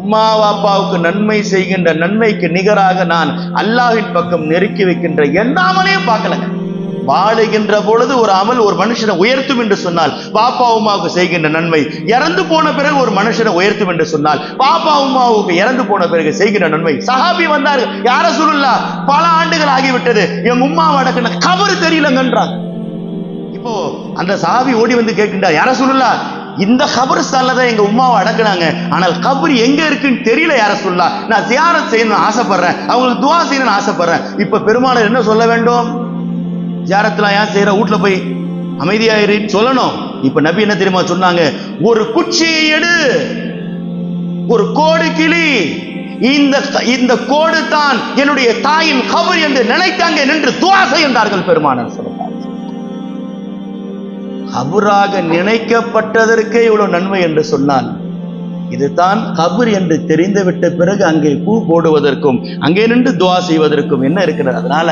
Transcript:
உம்மா வாப்பாவுக்கு நன்மை செய்கின்ற நன்மைக்கு நிகராக நான் அல்லாஹ்வின் பக்கம் நெருக்கி வைக்கின்ற எந்த அமலையும் பார்க்கலங்க. வாழுகின்ற பொழுது ஒரு அமல் ஒரு மனுஷனை உயர்த்தும் என்று சொன்னால் பாப்பா உமாவுக்கு செய்கின்ற நன்மை, இறந்து போன பிறகு ஒரு மனுஷனை உயர்த்தும் என்று சொன்னால் பாப்பா உமாவுக்கு இறந்து போன பிறகு செய்கின்ற நன்மை. சஹாபி வந்தாரு, யார ரசூலுல்லாஹ் பல ஆண்டுகள் ஆகிவிட்டது, என் உம்மாவை அடக்கின கபரு தெரியலங்கன்றாங்க. இப்போ அந்த சஹாபி ஓடி வந்து கேட்கின்றார், யார ரசூலுல்லாஹ் இந்த கபரிஸ்தான்ல தான் எங்க உம்மாவை அடக்குனாங்க, ஆனால் கபர் எங்க இருக்குன்னு தெரியல யார ரசூலுல்லாஹ், நான் ஜியாரத் செய்யணும்னு ஆசைப்படுறேன், அவங்களுக்கு துஆ செய்யணும்னு ஆசைப்படுறேன். இப்ப பெருமானார் என்ன சொல்ல வேண்டும்? ஜியாரத்லாம் ஏன் செய்யற, வீட்டுல போய் அமைதியாயிரு சொல்லணும். இப்ப நபி என்ன தெரியுமா சொன்னாங்க? ஒரு குச்சியை எடு, ஒரு கோடு கிளி, இந்த கோடு தான் என்னுடைய தாயின் கபர் என்று நினைத்தாங்க என்று துஆ செய்தார்கள் பெருமானார் ஸல்லல்லாஹு அலைஹி வஸல்லம். கபராக நினைக்கப்பட்டதற்கே இவ்வளவு நன்மை என்று சொன்னால், இதுதான் கபர் என்று தெரிந்துவிட்ட பிறகு அங்கே பூ போடுவதற்கும் அங்கே நின்று துஆ செய்வதற்கும் என்ன இருக்கிறது? அதனால